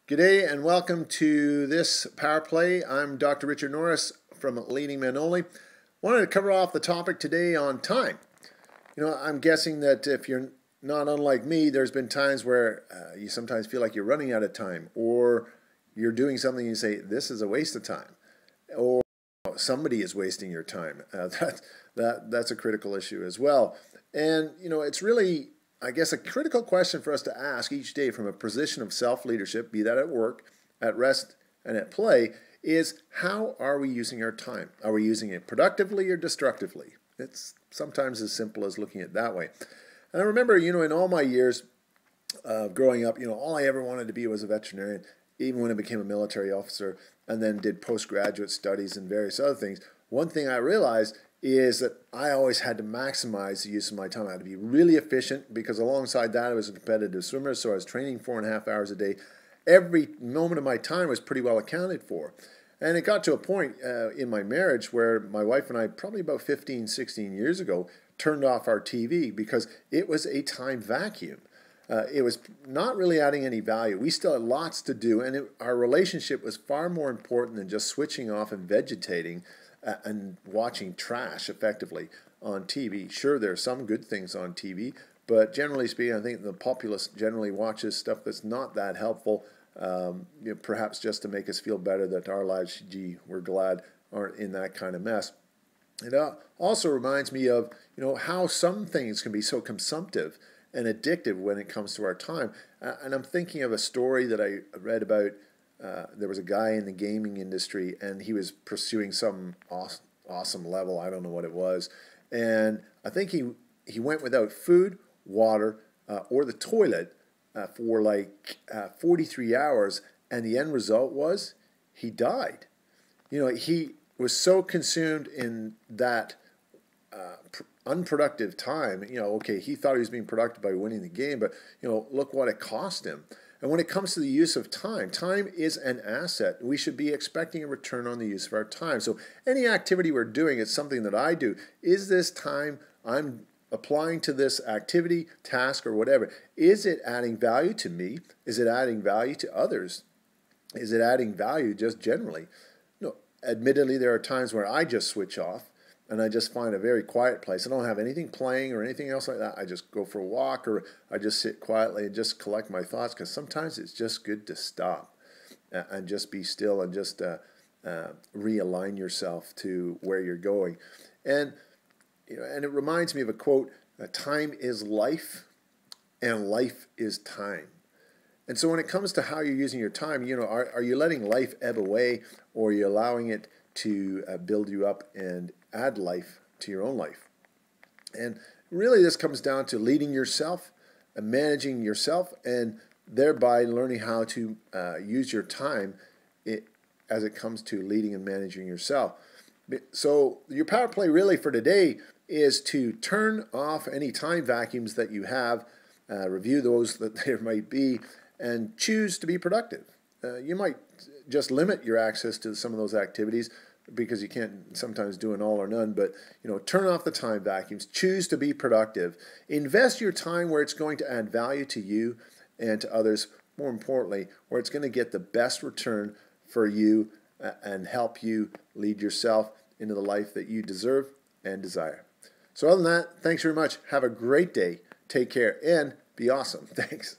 G'day and welcome to this Power Play. I'm Dr. Richard Norris from Leading Men Only. Wanted to cover off the topic today on time. I'm guessing that if you're not unlike me, there's been times where you sometimes feel like you're running out of time, or you're doing something and you say, this is a waste of time, or somebody is wasting your time. That's a critical issue as well. And, it's really, I guess, a critical question for us to ask each day from a position of self-leadership, be that at work, at rest, and at play, is how are we using our time? Are we using it productively or destructively? It's sometimes as simple as looking at it that way. And I remember, in all my years growing up, all I ever wanted to be was a veterinarian, even when I became a military officer and then did postgraduate studies and various other things. One thing I realized is that I always had to maximize the use of my time. I had to be really efficient because alongside that I was a competitive swimmer, so I was training 4.5 hours a day. Every moment of my time was pretty well accounted for. And it got to a point in my marriage where my wife and I, probably about 15, 16 years ago, turned off our TV because it was a time vacuum. It was not really adding any value. We still had lots to do, and our relationship was far more important than just switching off and vegetating and watching trash effectively on TV. Sure, there are some good things on TV, but generally speaking, I think the populace generally watches stuff that's not that helpful, perhaps just to make us feel better that our lives, we're glad, aren't in that kind of mess. It also reminds me of, how some things can be so consumptive and addictive when it comes to our time. And I'm thinking of a story that I read about. There was a guy in the gaming industry, and he was pursuing some awesome level. I don't know what it was. And I think he went without food, water, or the toilet for like 43 hours. And the end result was he died. He was so consumed in that unproductive time. Okay, he thought he was being productive by winning the game, but, look what it cost him. And when it comes to the use of time, time is an asset. We should be expecting a return on the use of our time. So any activity we're doing, it's something that I do. Is this time I'm applying to this activity, task, or whatever, is it adding value to me? Is it adding value to others? Is it adding value just generally? No, admittedly, there are times where I just switch off and I just find a very quiet place. I don't have anything playing or anything else like that. I just go for a walk, or I just sit quietly and just collect my thoughts, because sometimes it's just good to stop and just be still and just realign yourself to where you're going. And and it reminds me of a quote: "Time is life, and life is time." And so when it comes to how you're using your time, are you letting life ebb away, or are you allowing it to build you up and add life to your own life? And really this comes down to leading yourself and managing yourself, and thereby learning how to use your time as it comes to leading and managing yourself. So your power play really for today is to turn off any time vacuums that you have, review those that there might be, and choose to be productive. You might just limit your access to some of those activities because you can't sometimes do an all or none, but turn off the time vacuums, choose to be productive, invest your time where it's going to add value to you and to others, more importantly, where it's going to get the best return for you and help you lead yourself into the life that you deserve and desire. So other than that, thanks very much. Have a great day. Take care and be awesome. Thanks.